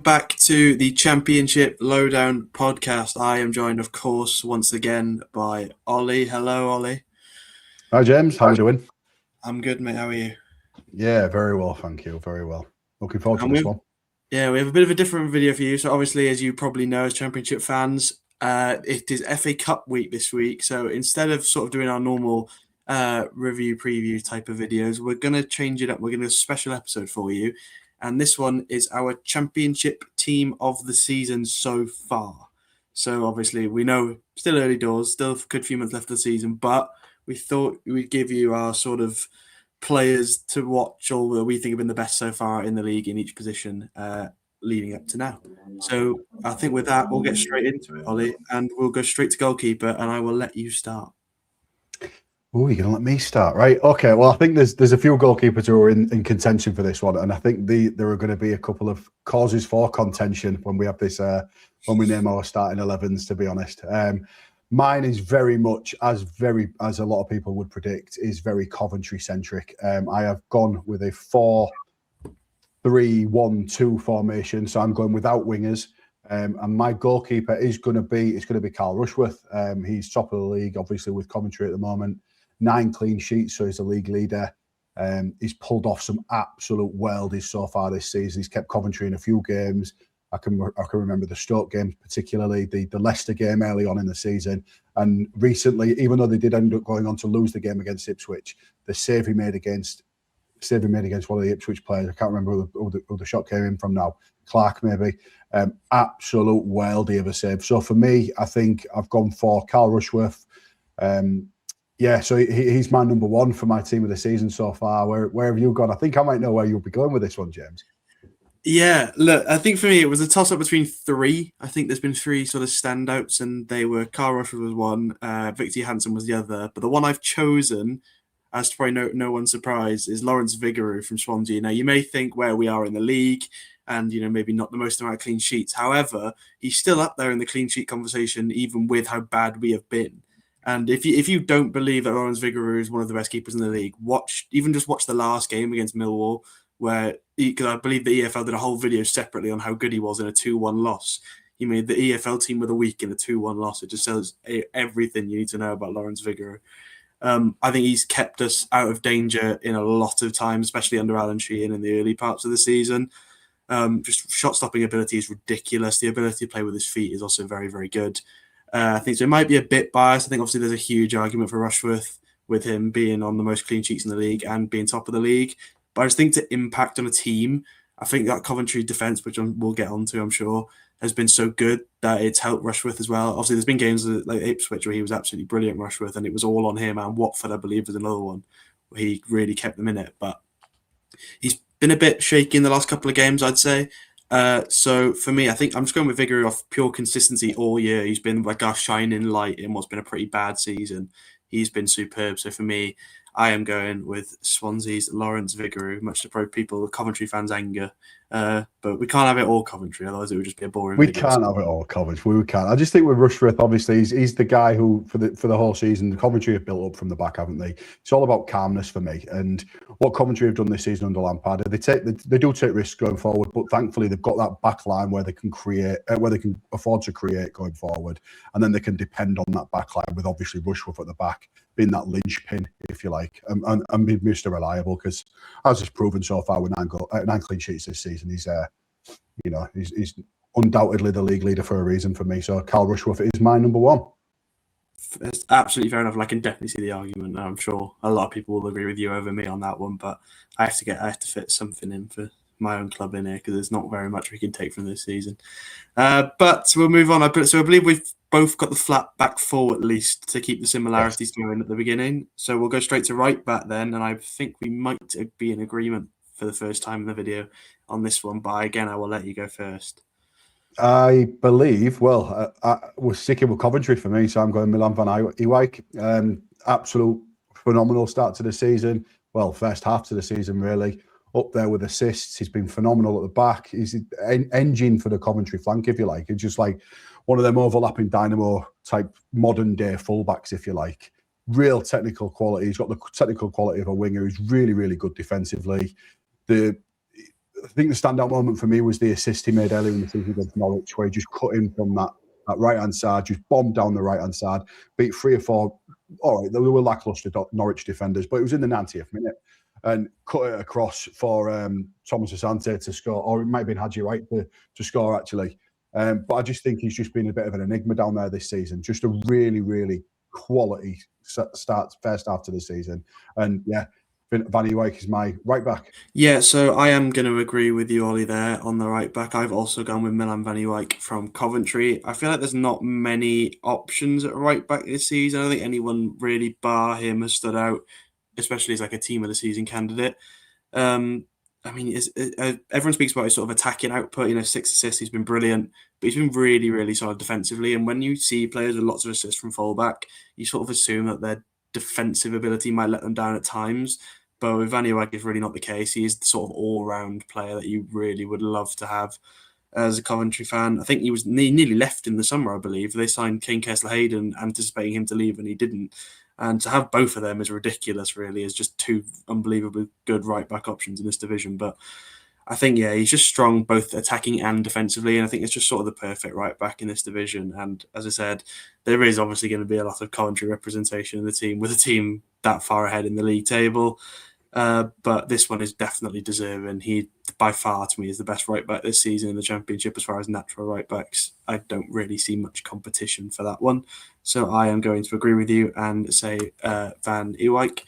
Back to the Championship Lowdown podcast. I am joined, of course, once again by Ollie. Hello, Ollie. Hi, James. How are we doing? I'm good, mate. How are you? Yeah, very well, thank you. Very well. Looking forward to this one. Yeah, we have a bit of a different video for you. So obviously, as you probably know, as Championship fans, it is FA Cup week this week. So instead of sort of doing our normal review preview type of videos, we're going to change it up. We're going to do a special episode for you. And this one is our Championship team of the season so far. So obviously, we know still early doors, still a good few months left of the season, but we thought we'd give you our sort of players to watch or that we think have been the best so far in the league in each position leading up to now. So I think with that, we'll get straight into it, Ollie, and we'll go straight to goalkeeper, and I will let you start. Oh, you're going to let me start, right? Okay, well, I think there's a few goalkeepers who are in contention for this one, and I think there are going to be a couple of causes for contention when we have this, when we name our starting 11s, to be honest. Mine is very much, as a lot of people would predict, is very Coventry-centric. I have gone with a 4-3-1-2 formation, so I'm going without wingers. And my goalkeeper is going to be Carl Rushworth. He's top of the league, obviously, with Coventry at the moment. 9 clean sheets, so he's a league leader. He's pulled off some absolute worldies so far this season. He's kept Coventry in a few games. I can remember the Stoke game, particularly the Leicester game early on in the season. And recently, even though they did end up going on to lose the game against Ipswich, the save he made against one of the Ipswich players, I can't remember who the shot came in from now, Clark maybe, absolute worldie of a save. So for me, I think I've gone for Carl Rushworth. So he's my number one for my team of the season so far. Where have you gone? I think I might know where you'll be going with this one, James. Yeah, look, I think for me it was a toss-up between 3. I think there's been 3 sort of standouts, and they were Carl Rushworth was one, Victor Hansen was the other. But the one I've chosen, as to probably no one's surprise, is Lawrence Vigouroux from Swansea. Now, you may think where we are in the league and, maybe not the most amount of clean sheets. However, he's still up there in the clean sheet conversation, even with how bad we have been. And if you don't believe that Lawrence Vigouroux is one of the best keepers in the league, watch the last game against Millwall, where, because I believe the EFL did a whole video separately on how good he was in a 2-1 loss. He made the EFL team of the week in a 2-1 loss. It just tells everything you need to know about Lawrence Vigouroux. I think he's kept us out of danger in a lot of times, especially under Alan Sheehan in the early parts of the season. Just shot-stopping ability is ridiculous. The ability to play with his feet is also very, very good. I think so. It might be a bit biased. I think obviously there's a huge argument for Rushworth with him being on the most clean sheets in the league and being top of the league. But I just think to impact on a team, I think that Coventry defence, which we'll get onto, I'm sure, has been so good that it's helped Rushworth as well. Obviously, there's been games like Ipswich where he was absolutely brilliant, Rushworth, and it was all on him. And Watford, I believe, was another one where he really kept them in it. But he's been a bit shaky in the last couple of games, I'd say. So for me, I think I'm just going with Vigouroux off pure consistency all year. He's been like our shining light in what's been a pretty bad season. He's been superb. So for me, I am going with Swansea's Lawrence Vigouroux, much to probably people, Coventry fans' anger. But we can't have it all Coventry, otherwise it would just be a boring video. We can't have it all Coventry. We can't. I just think with Rushworth, obviously, he's the guy who, for the whole season, the Coventry have built up from the back, haven't they? It's all about calmness for me. And what Coventry have done this season under Lampard, they do take risks going forward, but thankfully they've got that back line where they can create, where they can afford to create going forward, and then they can depend on that back line with obviously Rushworth at the back being that linchpin, if you like, and being Mr. Reliable, because as he's proven so far with 9 clean sheets this season, he's undoubtedly the league leader for a reason for me. So Carl Rushworth is my number one. That's absolutely fair enough. I can definitely see the argument. I'm sure a lot of people will agree with you over me on that one, but I have to fit something in for my own club in here because there's not very much we can take from this season. But we'll move on. So I believe we've both got the flat back four at least to keep the similarities going at the beginning. So we'll go straight to right back then, and I think we might be in agreement for the first time in the video on this one. But again, I will let you go first. I believe, I was sticking with Coventry for me, so I'm going Milan van Ewijk. Absolute phenomenal start to the season. Well, first half to the season, really. Up there with assists. He's been phenomenal at the back. He's an engine for the Coventry flank, if you like. It's just like one of them overlapping dynamo type modern day fullbacks, if you like. Real technical quality. He's got the technical quality of a winger. He's really, really good defensively. think the standout moment for me was the assist he made earlier in the season against Norwich, where he just cut in from that right-hand side, just bombed down the right-hand side, beat 3 or 4. All right, they were lacklustre Norwich defenders, but it was in the 90th minute, and cut it across for Thomas Asante to score, or it might have been Hadji Wright to score, actually. But I just think he's just been a bit of an enigma down there this season. Just a really, really quality first start to the season. And yeah, Van Ewijk is my right back. Yeah, so I am going to agree with you, Ollie, there on the right back. I've also gone with Milan Van Ewijk from Coventry. I feel like there's not many options at right back this season. I don't think anyone really bar him has stood out, especially as like a team of the season candidate. I mean, everyone speaks about his sort of attacking output. 6 assists, he's been brilliant, but he's been really, really solid defensively. And when you see players with lots of assists from fullback, you sort of assume that their defensive ability might let them down at times. But with Van Ewijk, it's really not the case. He is the sort of all-round player that you really would love to have as a Coventry fan. I think he nearly left in the summer, I believe. They signed Kane Kessler-Hayden, anticipating him to leave, and he didn't. And to have both of them is ridiculous, really. Is just 2 unbelievably good right-back options in this division. But I think, yeah, he's just strong, both attacking and defensively. And I think it's just sort of the perfect right-back in this division. And as I said, there is obviously going to be a lot of Coventry representation in the team, with a team that far ahead in the league table. But this one is definitely deserving. He, by far, to me, is the best right back this season in the Championship as far as natural right backs. I don't really see much competition for that one. So I am going to agree with you and say Van Ewijk.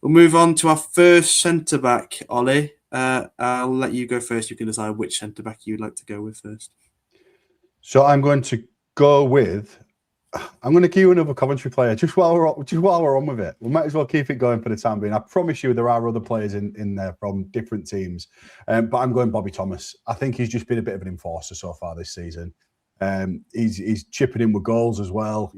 We'll move on to our first centre back, Ollie. I'll let you go first. You can decide which centre back you'd like to go with first. So I'm going to go with. I'm going to give you another Coventry player just while we're on with it. We might as well keep it going for the time being. I promise you there are other players in there from different teams, but I'm going Bobby Thomas. I think he's just been a bit of an enforcer so far this season. He's chipping in with goals as well.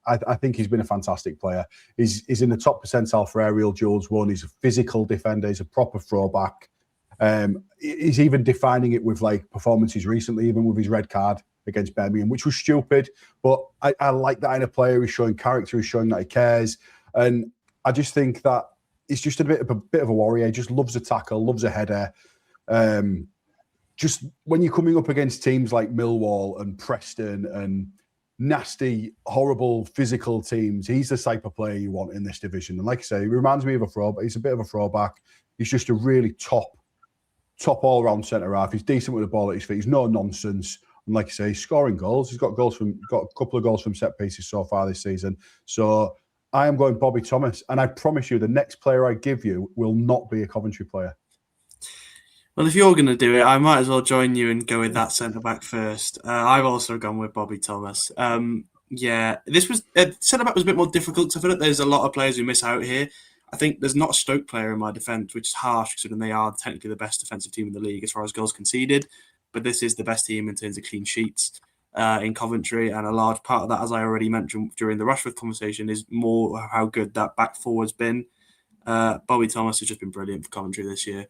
I think he's been a fantastic player. He's in the top percentile for aerial duels won. He's a physical defender. He's a proper throwback. He's even defining it with like performances recently, even with his red card against Birmingham, which was stupid. But I like that in a player. He's showing character. He's showing that he cares. And I just think that he's just a bit of a warrior. He just loves a tackle, loves a header. Just when you're coming up against teams like Millwall and Preston and nasty, horrible, physical teams, he's the type of player you want in this division. And like I say, he reminds me of a throwback. He's a bit of a throwback. He's just a really top all-round centre-half. He's decent with the ball at his feet. He's no nonsense. And like I say, he's scoring goals. He's got a couple of goals from set pieces so far this season. So I am going Bobby Thomas. And I promise you, the next player I give you will not be a Coventry player. Well, if you're going to do it, I might as well join you and go with that centre-back first. I've also gone with Bobby Thomas. This was centre-back was a bit more difficult because I feel like there's a lot of players who miss out here. I think there's not a Stoke player in my defence, which is harsh considering they are technically the best defensive team in the league as far as goals conceded. But this is the best team in terms of clean sheets in Coventry. And a large part of that, as I already mentioned during the Rushworth conversation, is more how good that back four's been. Bobby Thomas has just been brilliant for Coventry this year.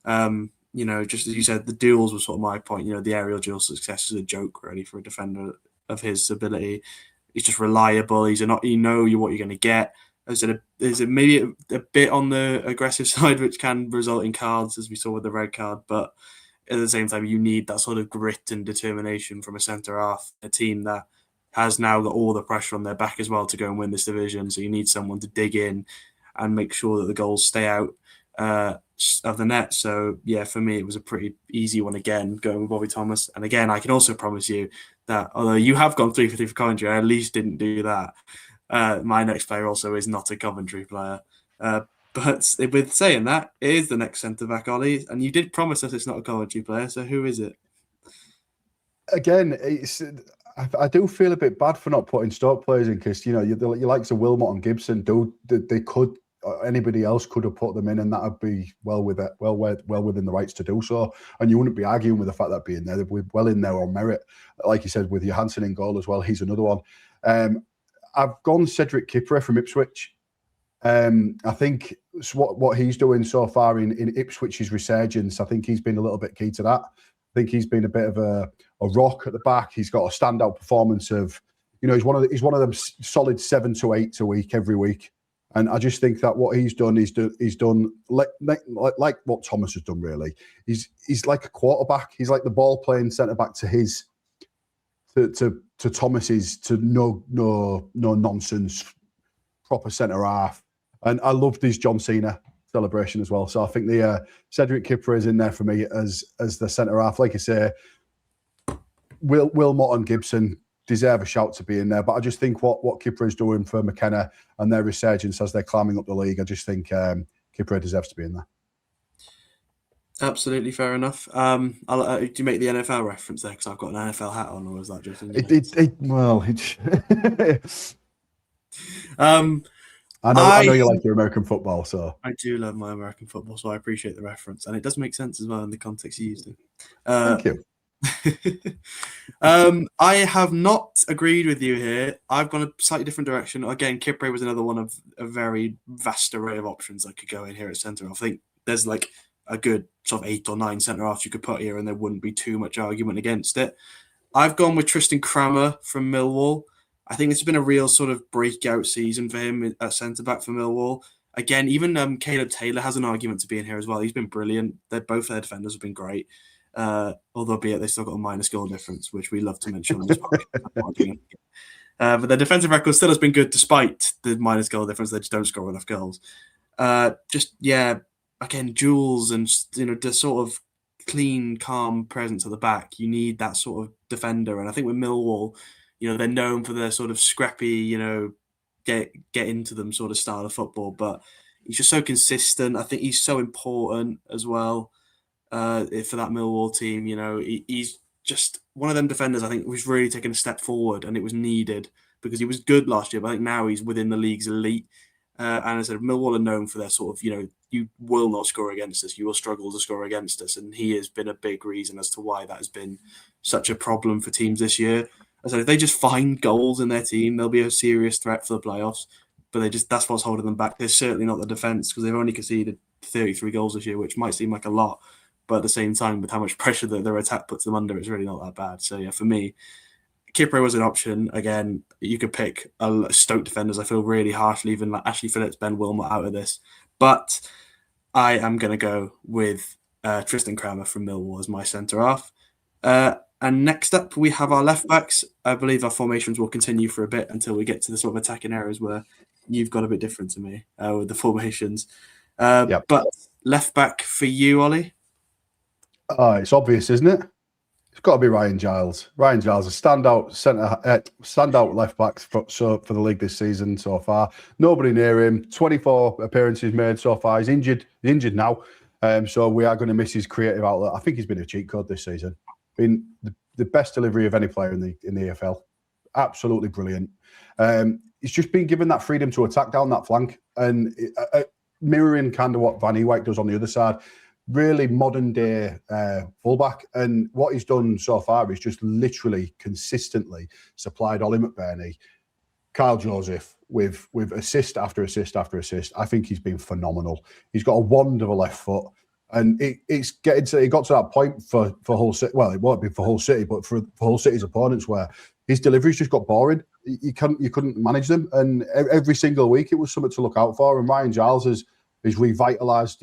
Just as you said, the duels was sort of my point. The aerial duel success is a joke, really, for a defender of his ability. He's just reliable. What you're going to get. There's maybe a bit on the aggressive side, which can result in cards, as we saw with the red card. But at the same time, you need that sort of grit and determination from a centre-half, a team that has now got all the pressure on their back as well to go and win this division. So you need someone to dig in and make sure that the goals stay out of the net. So, yeah, for me, it was a pretty easy one again, going with Bobby Thomas. And again, I can also promise you that although you have gone 3 for 3 for Coventry, I at least didn't do that. My next player also is not a Coventry player. But with saying that, it is the next centre-back, Ollie. And you did promise us it's not a Coventry player, so who is it? Again, I do feel a bit bad for not putting Stoke players in because, you likes of Wilmot and Gibson, anybody else could have put them in and that would be well within the rights to do so. And you wouldn't be arguing with the fact that being there. They'd be well in there on merit. Like you said, with Johansson in goal as well, he's another one. I've gone Cedric Kipre from Ipswich. I think what he's doing so far in Ipswich's resurgence, I think he's been a little bit key to that. I think he's been a bit of a rock at the back. He's got a standout performance of, he's one of them solid 7 to 8 a week every week. And I just think that what he's done like what Thomas has done. Really, he's like a quarterback. He's like the ball playing centre back to his to Thomas's to no nonsense proper centre half. And I loved his John Cena celebration as well. So I think the Cedric Kipper is in there for me as the centre half. Like I say, Wilmot and Gibson deserve a shout to be in there. But I just think what Kipper is doing for McKenna and their resurgence as they're climbing up the league, I just think Kipper deserves to be in there. Absolutely fair enough. Do you make the NFL reference there? Because I've got an NFL hat on, or was that just? I know you like your American football, so I do love my American football, so I appreciate the reference, and it does make sense as well in the context you used it. Thank you. I have not agreed with you here. I've gone a slightly different direction. Again, Kipre was another one of a very vast array of options that could go in here at centre half. I think there's like a good sort of 8 or 9 centre halves you could put here, and there wouldn't be too much argument against it. I've gone with Tristan Crammer from Millwall. I think this has been a real sort of breakout season for him at centre back for Millwall. Again, even Caleb Taylor has an argument to be in here as well. He's been brilliant. Both their defenders have been great. Although be it they still got a minus goal difference, which we love to mention on this podcast. But their defensive record still has been good despite the minus goal difference. They just don't score enough goals. Again, Jules and the sort of clean, calm presence at the back. You need that sort of defender, and I think with Millwall, they're known for their sort of scrappy, get into them sort of style of football. But he's just so consistent. I think he's so important as well. For that Millwall team, he's just one of them defenders I think who's really taken a step forward, and it was needed because he was good last year, but I think now he's within the league's elite. And as I said, Millwall are known for their sort of, you will not score against us, you will struggle to score against us, and he has been a big reason as to why that has been such a problem for teams this year. As I said, if they just find goals in their team, they'll be a serious threat for the playoffs, but that's what's holding them back. They're certainly not the defence, because they've only conceded 33 goals this year, which might seem like a lot. But at the same time, with how much pressure that their attack puts them under, it's really not that bad. So, for me, Kipre was an option. Again, you could pick a Stoke defenders. I feel really harsh leaving like Ashley Phillips, Ben Wilmot out of this. But I am going to go with Tristan Crammer from Millwall as my centre-half. And next up, we have our left-backs. I believe our formations will continue for a bit until we get to the sort of attacking areas where you've got a bit different to me with the formations. Yep. But left-back for you, Ollie? Oh, it's obvious, isn't it? It's got to be Ryan Giles. Ryan Giles, a standout left back for the league this season so far. Nobody near him. 24 appearances made so far. He's injured. He's injured now, so we are going to miss his creative outlet. I think he's been a cheat code this season. Been the best delivery of any player in the EFL. Absolutely brilliant. He's just been given that freedom to attack down that flank, and mirroring kind of what Van Ewijk does on the other side. Really modern day fullback, and what he's done so far is just literally consistently supplied Ollie McBurney, Kyle Joseph with assist after assist after assist. I think he's been phenomenal. He's got a wand of a left foot, and it got to that point for Hull City. Well, it won't be for Hull City, but for Hull City's opponents, where his deliveries just got boring. You couldn't manage them, and every single week it was something to look out for. And Ryan Giles He's revitalised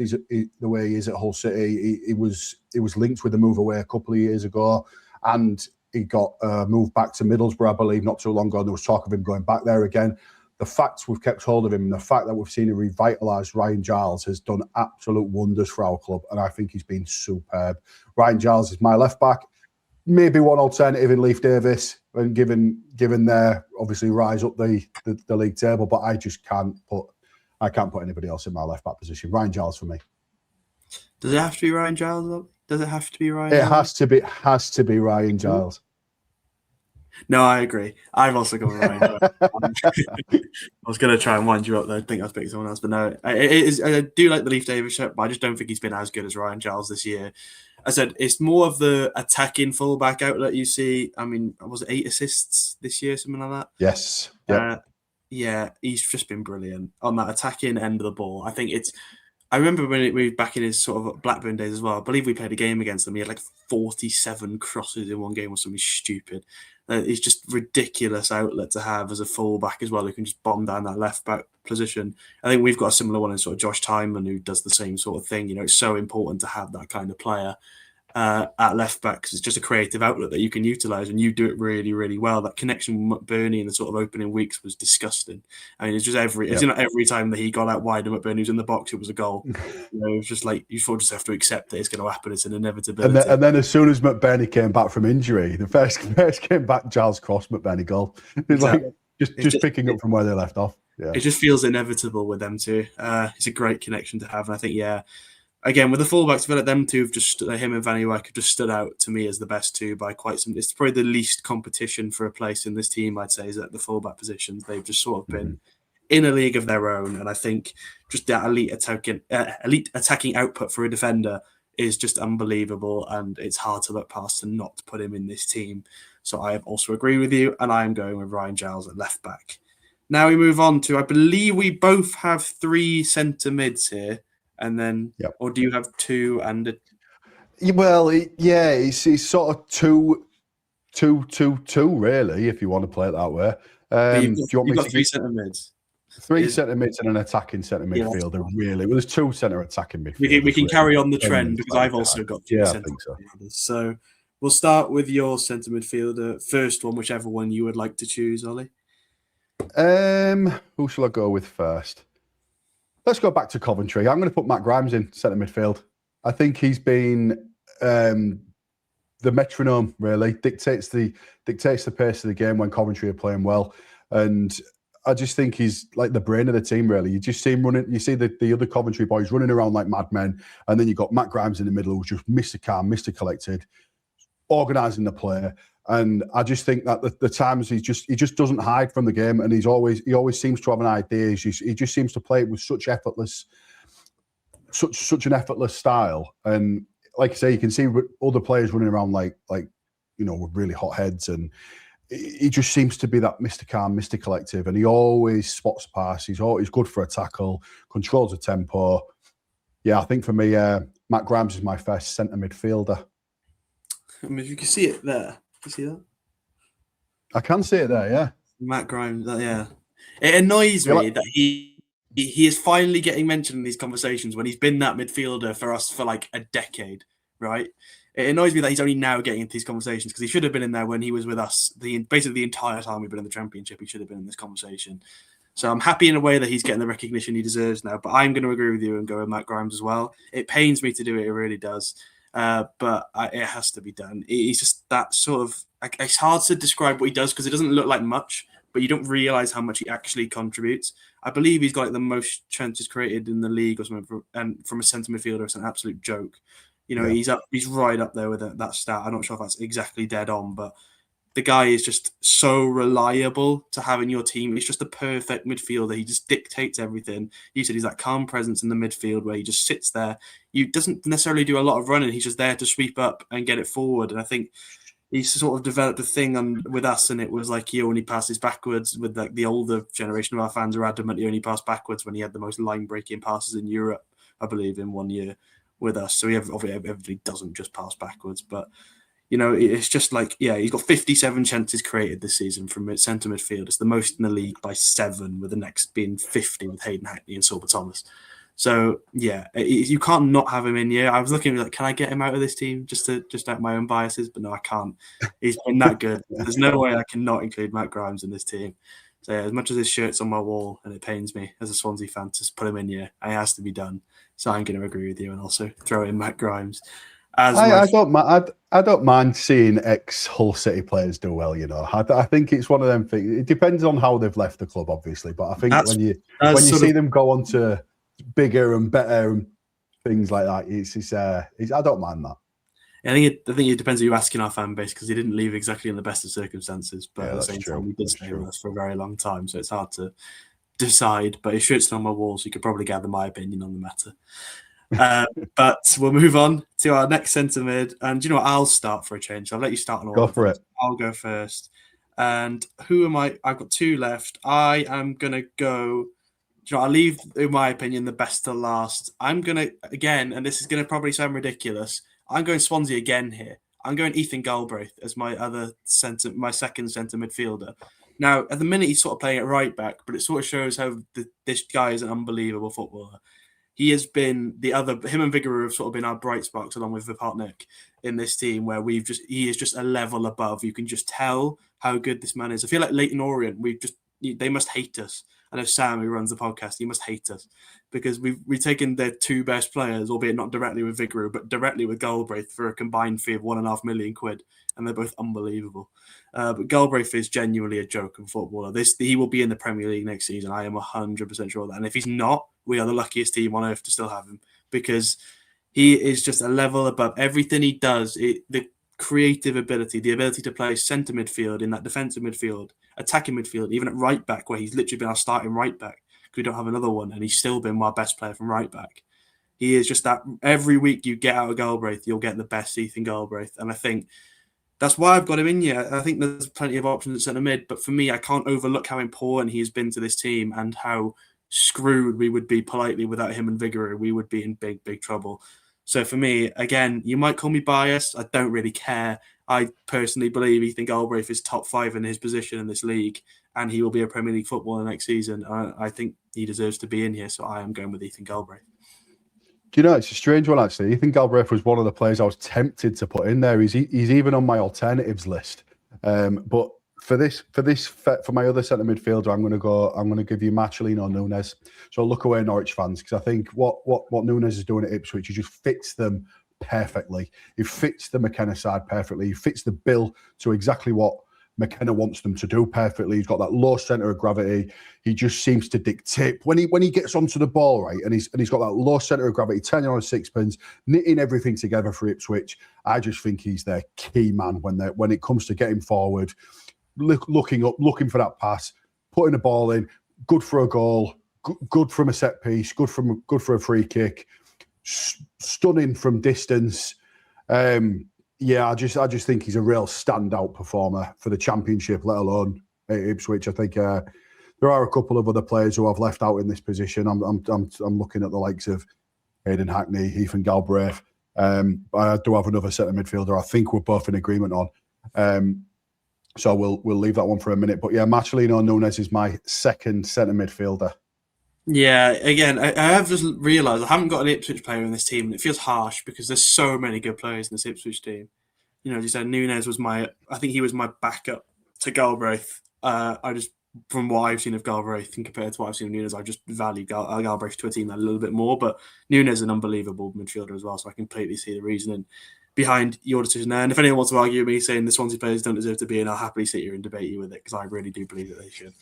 the way he is at Hull City. He was linked with a move away a couple of years ago, and he got moved back to Middlesbrough, I believe, not too long ago. There was talk of him going back there again. The fact we've kept hold of him, and the fact that we've seen a revitalised Ryan Giles has done absolute wonders for our club, and I think he's been superb. Ryan Giles is my left back. Maybe one alternative in Leif Davis, and given their obviously rise up the league table, but I just can't put anybody else in my left back position. Ryan Giles for me. Does it have to be Ryan Giles? Does it have to be Ryan? It has to be Ryan Giles. No, I agree. I've also gone Ryan Giles. I was going to try and wind you up there. I think I was picking someone else, but no. I do like the Leif Davis shirt, but I just don't think he's been as good as Ryan Giles this year. I said it's more of the attacking fullback outlet you see. I mean, was it 8 assists this year, something like that? Yes. Yep. Yeah, he's just been brilliant on that attacking end of the ball. I think it's I remember when we back in his sort of Blackburn days as well. I believe we played a game against them. He had like 47 crosses in one game or something stupid. It's just ridiculous outlet to have as a fullback as well, who can just bomb down that left back position. I think we've got a similar one in sort of Josh Tyman, who does the same sort of thing. It's so important to have that kind of player at left back, because it's just a creative outlet that you can utilise, and you do it really, really well. That connection with McBurney in the sort of opening weeks was disgusting. I mean, it's just every time that he got out wide and McBurney was in the box, it was a goal. It was just like you sort of just have to accept that it's going to happen. It's an inevitability. And then as soon as McBurney came back from injury, the first came back, Giles Cross, McBurney goal. It's like just picking up from where they left off. Yeah. It just feels inevitable with them two. It's a great connection to have, and I think again, with the fullbacks, I feel like them two have just him and Van Ewijk have just stood out to me as the best two by quite some. It's probably the least competition for a place in this team, I'd say, is at the fullback positions. They've just sort of been in a league of their own, and I think just that elite attacking output for a defender is just unbelievable, and it's hard to look past and not put him in this team. So I also agree with you, and I am going with Ryan Giles at left back. Now we move on to, I believe we both have 3 centre mids here. And then, or do you have 2 and a... Well, it's sort of 2-2-2, really, if you want to play it that way. You've got 3 centre mids. 3 centre mids and an attacking centre midfielder, really. Well, there's 2 centre attacking midfielders. We can carry on the trend, because I've also got 2 centre midfielders. So we'll start with your centre midfielder, first one, whichever one you would like to choose, Ollie. Who shall I go with first? Let's go back to Coventry. I'm going to put Matt Grimes in centre midfield. I think he's been the metronome, really. Dictates the pace of the game when Coventry are playing well. And I just think he's like the brain of the team, really. You just see him running. You see the other Coventry boys running around like madmen. And then you've got Matt Grimes in the middle, who's just Mr. Calm, Mr. Collected, organising the play. And I just think that the times he just doesn't hide from the game, and he always seems to have an idea. He just seems to play it with such an effortless style. And like I say, you can see other players running around like with really hot heads, and he just seems to be that Mr. Calm, Mr. Collective, and he always spots pass. He's always good for a tackle, controls the tempo. Yeah, I think for me, Matt Grimes is my first centre midfielder. I mean, you can see it there. You see that? I can see it there, yeah. Matt Grimes, yeah. It annoys me that he is finally getting mentioned in these conversations when he's been that midfielder for us for like a decade, right? It annoys me that he's only now getting into these conversations, because he should have been in there when he was with us basically the entire time we've been in the Championship. He should have been in this conversation. So I'm happy in a way that he's getting the recognition he deserves now, but I'm going to agree with you and go with Matt Grimes as well. It pains me to do it, it really does. But it has to be done. He's just that sort of... It's hard to describe what he does, because it doesn't look like much, but you don't realise how much he actually contributes. I believe he's got like the most chances created in the league or something, and from a centre midfielder, it's an absolute joke. He's right up there with that stat. I'm not sure if that's exactly dead on, but the guy is just so reliable to have in your team. He's just the perfect midfielder. He just dictates everything. You said he's that calm presence in the midfield where he just sits there. He doesn't necessarily do a lot of running. He's just there to sweep up and get it forward. And I think he's sort of developed a thing with us, and it was like he only passes backwards. With like the older generation of our fans are adamant he only passed backwards when he had the most line-breaking passes in Europe, I believe, in 1 year with us. So he obviously doesn't just pass backwards, but it's just like, he's got 57 chances created this season from centre midfield. It's the most in the league by 7, with the next being 50 with Hayden Hackney and Sorba Thomas. So, you can't not have him in here. I was looking like, can I get him out of this team just out my own biases? But no, I can't. He's been that good. There's no way I can not include Matt Grimes in this team. So, as much as his shirt's on my wall, and it pains me as a Swansea fan to put him in here, it has to be done. So I'm going to agree with you and also throw in Matt Grimes. I don't mind seeing ex-Hull City players do well. I think it's one of them things. It depends on how they've left the club, obviously. But I think when you see them go on to bigger and better and things like that, I don't mind that. I think it depends who you're asking our fan base, because he didn't leave exactly in the best of circumstances. But at the same time, he did stay with us for a very long time, so it's hard to decide. But his shirt's on my wall, so you could probably gather my opinion on the matter. But we'll move on to our next centre mid, and you know what? I'll start for a change. I'll let you start on all. Go for it. I'll go first. And who am I? I've got 2 left. I am gonna go you know, I'll leave, in my opinion, the best to last. I'm going to, again, and this is going to probably sound ridiculous, I'm going Swansea again here. I'm going Ethan Galbraith as my second centre midfielder. Now, at the minute, he's sort of playing at right back, but it sort of shows how this guy is an unbelievable footballer. He has been him and Vigouroux have sort of been our bright sparks along with Vipotnik in this team, where he is just a level above. You can just tell how good this man is. I feel like Leyton Orient, they must hate us. I know Sam, who runs the podcast, he must hate us because we've taken their two best players, albeit not directly with Vigouroux, but directly with Galbraith for a combined fee of £1.5 million, and they're both unbelievable. But Galbraith is genuinely a joke of footballer. He will be in the Premier League next season. I am 100% sure of that. And if he's not, we are the luckiest team on earth to still have him because he is just a level above everything he does. The creative ability, the ability to play centre midfield in that defensive midfield, attacking midfield, even at right back, where he's literally been our starting right back because we don't have another one, and he's still been our best player from right back. He is just that. Every week you get out of Galbraith, you'll get the best Ethan Galbraith, and I think that's why I've got him in here. I think there's plenty of options at centre mid, but for me, I can't overlook how important he has been to this team and how screwed we would be politely without him and Vigouroux. We would be in big, big trouble. So for me, again, you might call me biased. I don't really care. I personally believe Ethan Galbraith is top 5 in his position in this league, and he will be a Premier League footballer next season. I think he deserves to be in here, so I am going with Ethan Galbraith. Do you know, it's a strange one, actually. Ethan Galbraith was one of the players I was tempted to put in there. He's even on my alternatives list. But for my other centre midfielder, I'm going to give you Marcelino Nunes. So look away, Norwich fans, because I think what Nunes is doing at Ipswich, he just fits them perfectly. He fits the McKenna side perfectly. He fits the bill to exactly what McKenna wants them to do perfectly. He's got that low centre of gravity. He just seems to dictate when he gets onto the ball, right? And he's got that low centre of gravity, turning on a sixpence, knitting everything together for Ipswich. I just think he's their key man when it comes to getting forward, looking up, looking for that pass, putting the ball in, good for a goal, good from a set piece, good for a free kick, stunning from distance. I just think he's a real standout performer for the Championship, let alone at Ipswich. I think there are a couple of other players who I've left out in this position. I'm looking at the likes of Aidan Hackney, Ethan Galbraith. I do have another centre midfielder I think we're both in agreement on. So we'll leave that one for a minute. But yeah, Marcelino Nunes is my second centre midfielder. Yeah, again, I have just realised I haven't got an Ipswich player in this team, and it feels harsh because there's so many good players in this Ipswich team. You know, as you said, Nunes was I think he was my backup to Galbraith. From what I've seen of Galbraith and compared to what I've seen of Nunes, I just value Galbraith to a team a little bit more. But Nunes is an unbelievable midfielder as well, so I completely see the reasoning behind your decision there. And if anyone wants to argue with me saying the Swansea players don't deserve to be in, I'll happily sit here and debate you with it because I really do believe that they should.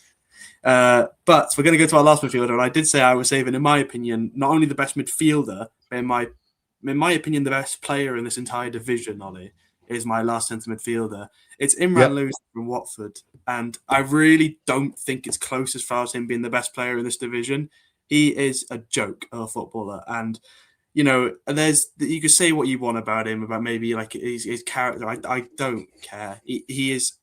But we're going to go to our last midfielder, and I did say I was saving, in my opinion, not only the best midfielder, but in my opinion, the best player in this entire division, Ollie, is my last centre midfielder. It's Imran Louza from Watford, and I really don't think it's close as far as him being the best player in this division. He is a joke of a footballer, and you know, you can say what you want about him, about maybe like his character. I don't care. He is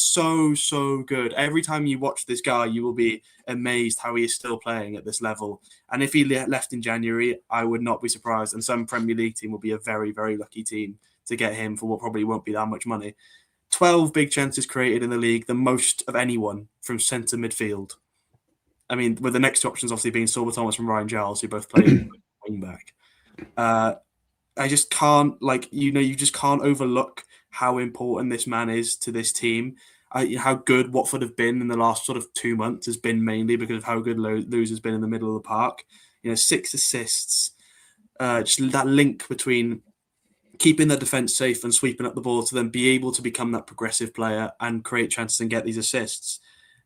so good. Every time you watch this guy, you will be amazed how he is still playing at this level. And if he left in January, I would not be surprised. And some Premier League team will be a very, very lucky team to get him for what probably won't be that much money. 12 big chances created in the league, the most of anyone from centre midfield. I mean, with the next two options obviously being Sorba Thomas and Ryan Giles, who both play wing back. I just can't, you just can't overlook how important this man is to this team. How good Watford have been in the last sort of 2 months has been mainly because of how good Louza has been in the middle of the park. 6 assists, just that link between keeping the defence safe and sweeping up the ball to then be able to become that progressive player and create chances and get these assists.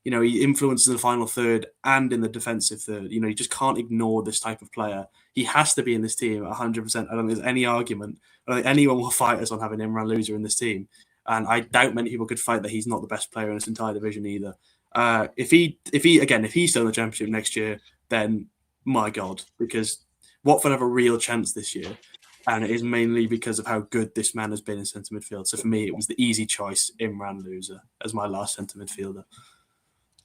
He influences the final third and in the defensive third. You just can't ignore this type of player. He has to be in this team 100%. I don't think there's any argument. I don't think anyone will fight us on having Imran Louza in this team. And I doubt many people could fight that he's not the best player in this entire division either. If he's still in the Championship next year, then my God, because Watford have a real chance this year. And it is mainly because of how good this man has been in centre midfield. So for me, it was the easy choice, Imran Louza, as my last centre midfielder.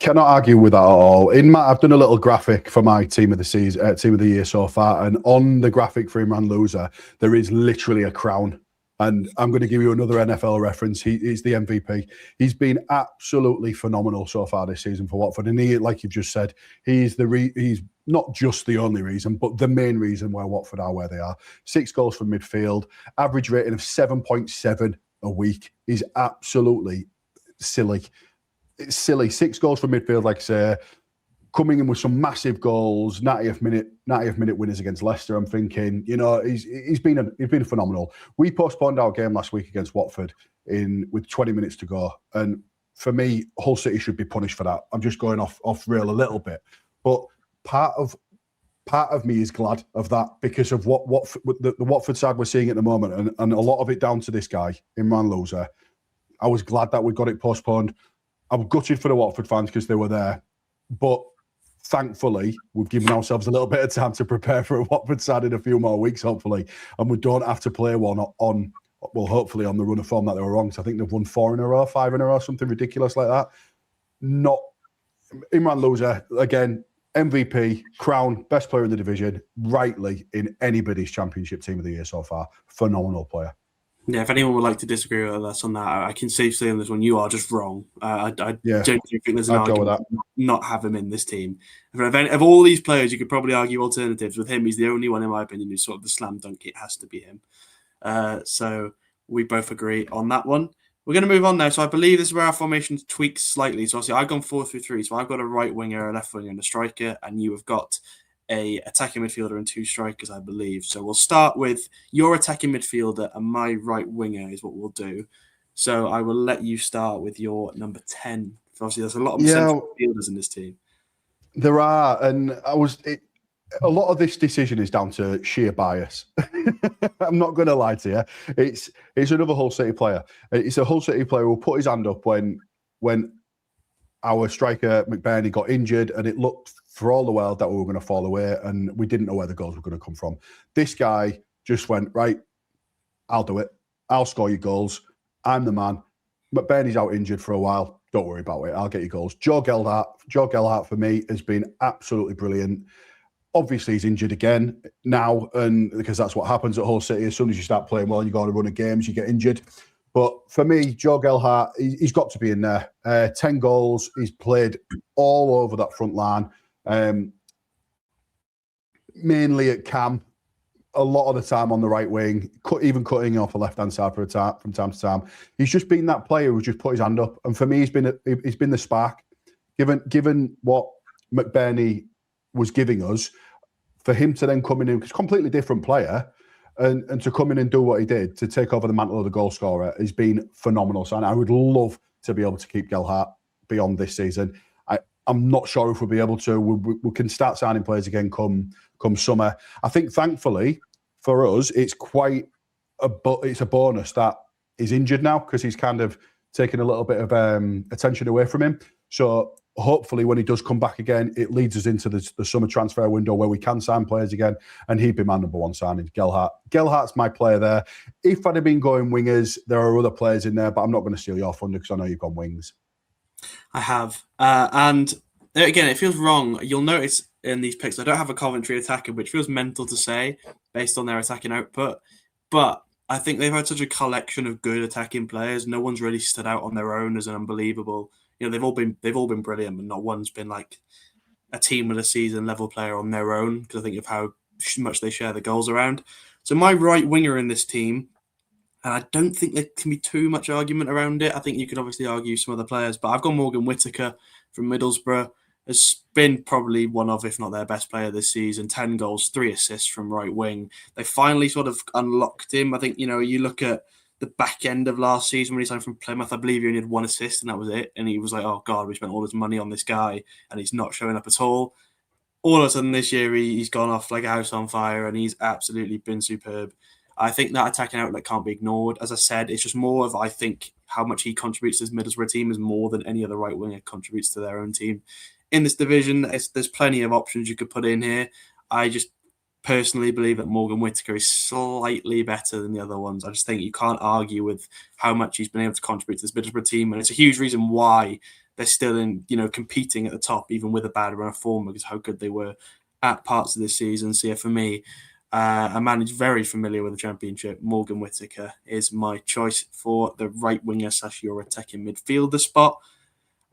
Cannot argue with that at all. I've done a little graphic for my team of the season, team of the year so far, and on the graphic for Imran Louza, there is literally a crown. And I'm going to give you another NFL reference. He's the MVP. He's been absolutely phenomenal so far this season for Watford, and he, like you've just said, he's not just the only reason, but the main reason why Watford are where they are. 6 goals from midfield, average rating of 7.7 a week is absolutely silly. It's silly. 6 goals from midfield, like I say, coming in with some massive goals, 90th minute winners against Leicester. I'm thinking, he's been phenomenal. We postponed our game last week against Watford with 20 minutes to go, and for me, Hull City should be punished for that. I'm just going off rail a little bit, but part of me is glad of that because of what the Watford side we're seeing at the moment, and a lot of it down to this guy, Imran Louza. I was glad that we got it postponed. I'm gutted for the Watford fans because they were there, but thankfully we've given ourselves a little bit of time to prepare for a Watford side in a few more weeks, hopefully, and we don't have to play one hopefully on the run of form that they were on. So I think they've won 4 in a row, 5 in a row, something ridiculous like that. Not Imran Louza, again, MVP, crown, best player in the division, rightly in anybody's Championship team of the year so far. Phenomenal player. Yeah, if anyone would like to disagree with us on that, I can safely say on this one, you are just wrong. I don't think there's an argument to not have him in this team. Of all these players, you could probably argue alternatives. With him, he's the only one, in my opinion, who's sort of the slam dunk. It has to be him. So we both agree on that one. We're going to move on now. So I believe this is where our formation tweaks slightly. So obviously I've gone 4-3-3. So I've got a right winger, a left winger, and a striker, and you have got a attacking midfielder and 2 strikers, I believe. So we'll start with your attacking midfielder and my right winger is what we'll do. So I will let you start with your number 10. Obviously, there's a lot of central midfielders in this team. There are, and a lot of this decision is down to sheer bias. I'm not going to lie to you. It's another Hull City player. It's a Hull City player who put his hand up when our striker McBurney got injured, and it looked for all the world that we were going to fall away, and we didn't know where the goals were going to come from. This guy just went, right, I'll do it. I'll score your goals. I'm the man. McBurney's out injured for a while. Don't worry about it. I'll get your goals. Joe Gelhardt for me has been absolutely brilliant. Obviously, he's injured again now, and because that's what happens at Hull City. As soon as you start playing well and you go on a run of games, you get injured. But for me, Joe Gelhardt, he's got to be in there. 10 goals. He's played all over that front line, mainly at cam, a lot of the time on the right wing, even cutting off the left-hand side from time to time. He's just been that player who just put his hand up. And for me, he's been the spark. Given what McBurney was giving us, for him to then come in, because completely different player, and to come in and do what he did, to take over the mantle of the goal scorer, has been phenomenal. So I would love to be able to keep Gelhardt beyond this season. I'm not sure if we'll be able to. We can start signing players again come summer. I think, thankfully, for us, it's a bonus that he's injured now, because he's kind of taken a little bit of attention away from him. So hopefully when he does come back again, it leads us into the summer transfer window where we can sign players again, and he'd be my number 1 signing, Gelhardt. Gelhardt's my player there. If I'd have been going wingers, there are other players in there, but I'm not going to steal your thunder because I know you've gone wings. I have. And again, it feels wrong. You'll notice in these picks, I don't have a Coventry attacker, which feels mental to say based on their attacking output. But I think they've had such a collection of good attacking players. No one's really stood out on their own as an unbelievable. They've all been brilliant, but not one's been like a team with a season level player on their own, because I think of how much they share the goals around. So my right winger in this team, and I don't think there can be too much argument around it. I think you could obviously argue some other players, but I've got Morgan Whittaker from Middlesbrough. Has been probably one of, if not their best player this season. 10 goals, 3 assists from right wing. They finally sort of unlocked him. I think, you look at the back end of last season when he signed from Plymouth, I believe he only had 1 assist and that was it. And he was like, oh God, we spent all this money on this guy and he's not showing up at all. All of a sudden this year, he's gone off like a house on fire and he's absolutely been superb. I think that attacking outlet can't be ignored. As I said, it's just more of, I think, how much he contributes to this Middlesbrough team is more than any other right winger contributes to their own team. In this division, there's plenty of options you could put in here. I just personally believe that Morgan Whittaker is slightly better than the other ones. I just think you can't argue with how much he's been able to contribute to this Middlesbrough team. And it's a huge reason why they're still in, competing at the top, even with a bad run of form, because how good they were at parts of this season. So yeah, for me, a man who's very familiar with the Championship, Morgan Whittaker, is my choice for the right winger / your attacking midfielder spot.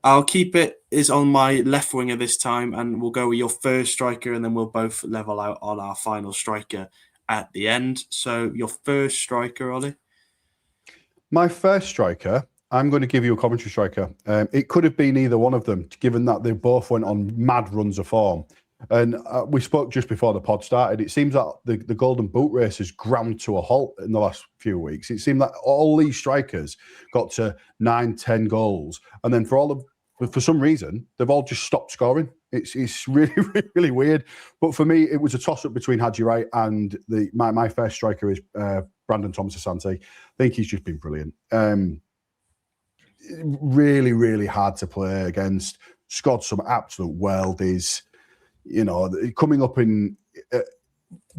I'll keep it is on my left winger this time, and we'll go with your first striker, and then we'll both level out on our final striker at the end. So your first striker, Ollie? My first striker, I'm going to give you a Coventry striker. It could have been either one of them, given that they both went on mad runs of form. And we spoke just before the pod started. It seems that the Golden Boot race has ground to a halt in the last few weeks. It seemed that all these strikers got to 9-10 goals, and then for some reason they've all just stopped scoring. It's really really weird. But for me, it was a toss up between Haji Wright and my first striker is Brandon Thomas-Asante. I think he's just been brilliant. Really really hard to play against. Scored some absolute worldies. Coming up in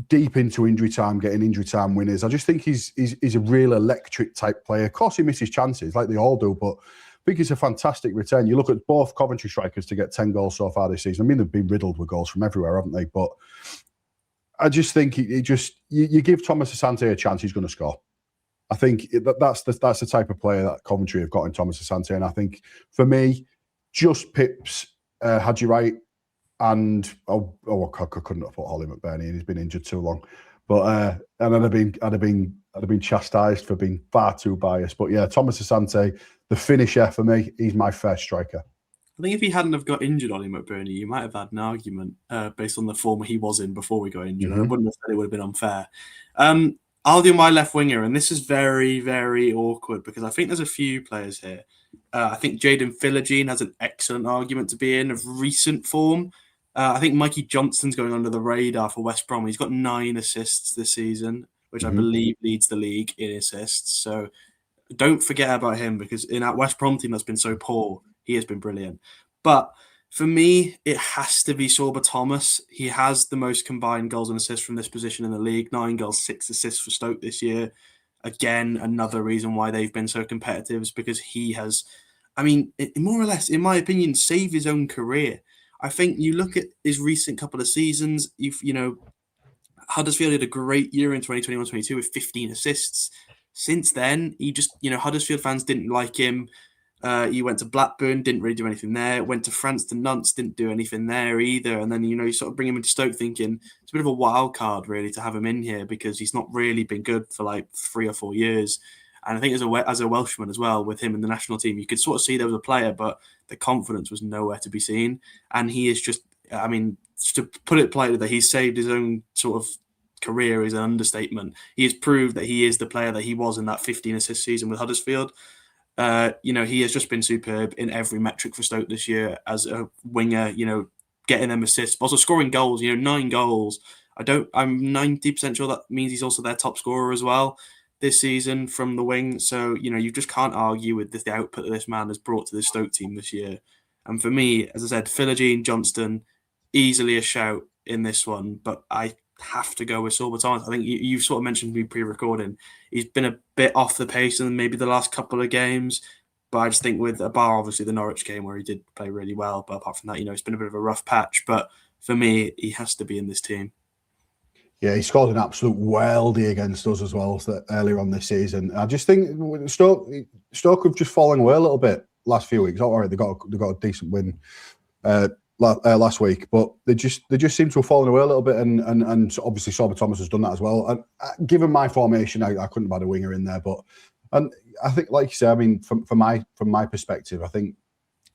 deep into injury time, getting injury time winners. I just think he's a real electric type player. Of course, he misses chances like they all do, but I think it's a fantastic return. You look at both Coventry strikers to get 10 goals so far this season. I mean, they've been riddled with goals from everywhere, haven't they? But I just think you give Thomas-Asante a chance, he's going to score. I think that's the type of player that Coventry have got in Thomas-Asante, and I think for me, just pips Haji Wright. And I couldn't have put Ollie McBurney in. He's been injured too long, but and I'd have been chastised for being far too biased. But yeah, Thomas-Asante, the finisher for me, he's my first striker. I think if he hadn't have got injured, Ollie McBurney, you might have had an argument based on the form he was in before we got injured. I wouldn't have said it would have been unfair. I'll do my left winger, and this is very, very awkward because I think there's a few players here. I think Jaden Philogene has an excellent argument to be in of recent form. I think Mikey Johnston's going under the radar for West Brom. He's got 9 assists this season, which I believe leads the league in assists. So don't forget about him, because in that West Brom team that's been so poor, he has been brilliant. But for me, it has to be Sorba Thomas. He has the most combined goals and assists from this position in the league. 9 goals, 6 assists for Stoke this year. Again, another reason why they've been so competitive is because he has, more or less, in my opinion, saved his own career. I think you look at his recent couple of seasons, Huddersfield had a great year in 2021-22 with 15 assists. Since then, he just, Huddersfield fans didn't like him. He went to Blackburn, didn't really do anything there. Went to France to Nantes, didn't do anything there either. And then, you sort of bring him into Stoke thinking it's a bit of a wild card, really, to have him in here because he's not really been good for like 3 or 4 years. And I think as a Welshman as well, with him in the national team, you could sort of see there was a player, but the confidence was nowhere to be seen. And he is just, to put it politely, that he's saved his own sort of career is an understatement. He has proved that he is the player that he was in that 15 assist season with Huddersfield. He has just been superb in every metric for Stoke this year as a winger, getting them assists, but also scoring goals, 9 goals. I'm 90% sure that means he's also their top scorer as well this season from the wing. So, you just can't argue with the output that this man has brought to the Stoke team this year. And for me, as I said, Philogene, Johnston, easily a shout in this one, but I have to go with Sorba Thomas. I think you sort of mentioned me pre-recording. He's been a bit off the pace in maybe the last couple of games, but I just think with a bar, obviously the Norwich game where he did play really well, but apart from that, it's been a bit of a rough patch. But for me, he has to be in this team. Yeah, he scored an absolute worldie against us as well earlier on this season. I just think Stoke have just fallen away a little bit last few weeks. All right, they got a decent win last week, but they just seem to have fallen away a little bit. And obviously Sorba Thomas has done that as well. And given my formation, I couldn't have had a winger in there. But I think, like you say, from my perspective, I think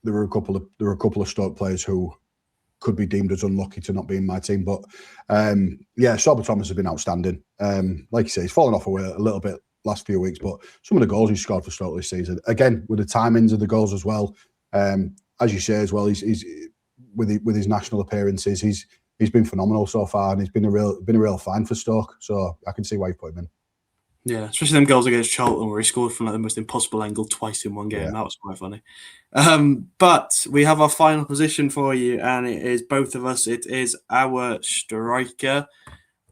there were a couple of Stoke players who could be deemed as unlucky to not be in my team. But Sorba Thomas has been outstanding. Like you say, he's fallen off a little bit last few weeks, but some of the goals he scored for Stoke this season, again, with the timings of the goals as well, as you say as well, he's with his national appearances, he's been phenomenal so far, and he's been a real find for Stoke. So I can see why you put him in. Yeah, especially them goals against Charlton where he scored from the most impossible angle twice in one game. Yeah. That was quite funny. But we have our final position for you, and it is both of us. It is our striker.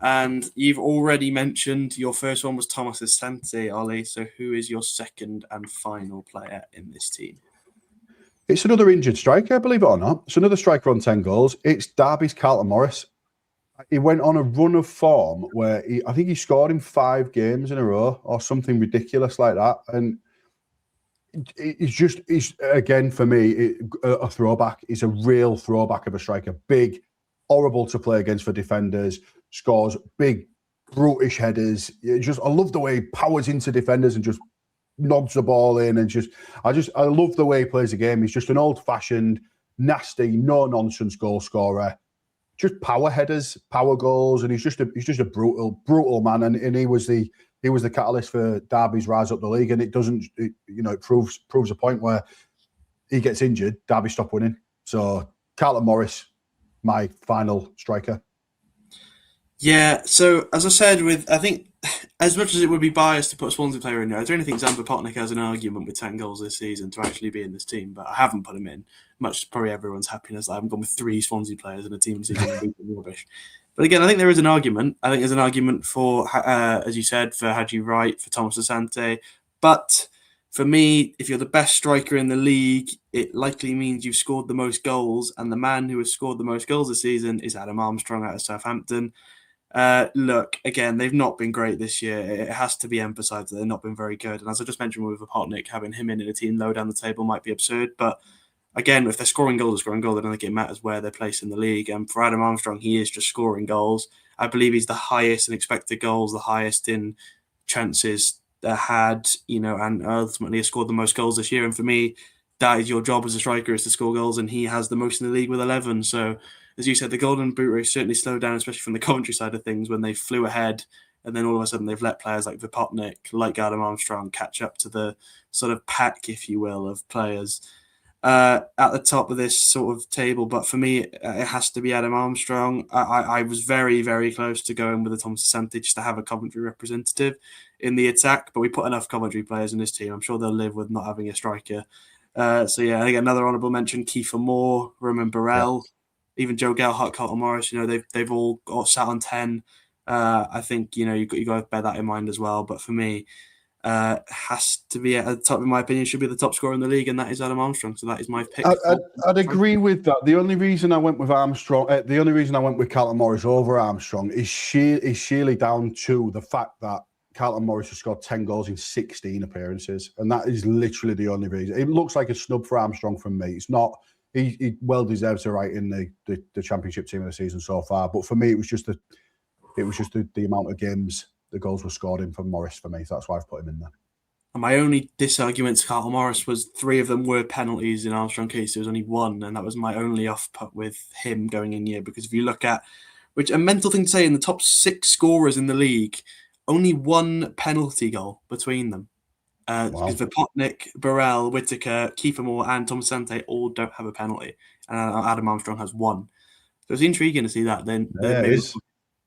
And you've already mentioned your first one was Thomas-Asante, Ollie. So who is your second and final player in this team? It's another injured striker, believe it or not. It's another striker on 10 goals. It's Derby's Carlton Morris. He went on a run of form where I think he scored in 5 games in a row or something ridiculous like that. And he's again, for me, a throwback. He's a real throwback of a striker. Big, horrible to play against for defenders, scores big, brutish headers. I love the way he powers into defenders and just nods the ball in. And I love the way he plays the game. He's just an old-fashioned, nasty, no-nonsense goal scorer. Just power headers, power goals, and he's just a brutal man. And he was the catalyst for Derby's rise up the league. And it proves a point where he gets injured, Derby stop winning. So Carlton Morris, my final striker. Yeah, so as I said, I think as much as it would be biased to put a Swansea player in there, I don't think Zambo Potnik has an argument with 10 goals this season to actually be in this team, but I haven't put him in, much to probably everyone's happiness. I haven't gone with 3 Swansea players in a team season rubbish. But again, I think there is an argument. I think there's an argument for, as you said, for Haji Wright, for Thomas Asante. But for me, if you're the best striker in the league, it likely means you've scored the most goals, and the man who has scored the most goals this season is Adam Armstrong out of Southampton. Look, again, they've not been great this year. It has to be emphasised that they've not been very good. And as I just mentioned with Potnik, having him in a team low down the table might be absurd. But again, if they're scoring goals, I don't think it matters where they're placed in the league. And for Adam Armstrong, he is just scoring goals. I believe he's the highest in expected goals, the highest in chances had, and ultimately has scored the most goals this year. And for me, that is your job as a striker, is to score goals, and he has the most in the league with 11. So, as you said, the Golden Boot race certainly slowed down, especially from the Coventry side of things, when they flew ahead, and then all of a sudden they've let players like Vipotnik, like Adam Armstrong, catch up to the sort of pack, if you will, of players at the top of this sort of table. But for me, it has to be Adam Armstrong. I was very, very close to going with a Thomas Asante just to have a Coventry representative in the attack, but we put enough Coventry players in this team. I'm sure they'll live with not having a striker. I think another honourable mention: Kiefer Moore, Roman Burrell, even Joe Gelhardt, Carlton Morris. They've all got sat on 10. I think you got to bear that in mind as well. But for me, has to be at the top. In my opinion, should be the top scorer in the league, and that is Adam Armstrong. So that is my pick. I'd agree with that. The only reason I went with Armstrong, the only reason I went with Carlton Morris over Armstrong is sheerly down to the fact that Carlton Morris has scored 10 goals in 16 appearances, and that is literally the only reason. It looks like a snub for Armstrong from me. It's not. He well deserves a right in the Championship team of the season so far. But for me, it was just the amount of games the goals were scored in for Morris for me. So that's why I've put him in there. And my only disargument to Carlton Morris was 3 of them were penalties. In Armstrong's case, there was only 1, and that was my only off put with him going in here. Because if you look at, which a mental thing to say, in the top 6 scorers in the league, only 1 penalty goal between them. Because Vipotnik, Burrell, Whittaker, Kiefer Moore, and Thomas Asante all don't have a penalty, and Adam Armstrong has 1. So it's intriguing to see that. Then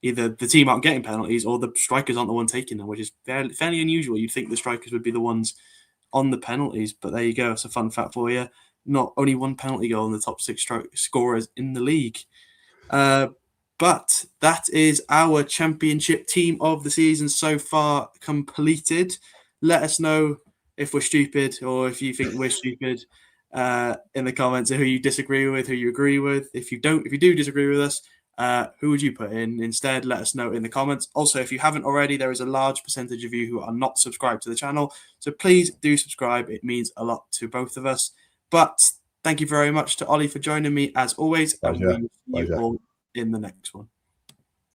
either the team aren't getting penalties, or the strikers aren't the one taking them, which is fairly unusual. You'd think the strikers would be the ones on the penalties, but there you go. It's a fun fact for you. Not only 1 penalty goal in the top 6 scorers in the league. But that is our Championship team of the season so far completed. Let us know if we're stupid, or if you think we're stupid, in the comments, who you disagree with, who you agree with. If you do disagree with us, who would you put in instead? Let us know in the comments. Also, if you haven't already, there is a large percentage of you who are not subscribed to the channel. So please do subscribe. It means a lot to both of us. But thank you very much to Ollie for joining me as always. Pleasure. And we will see you all in the next one.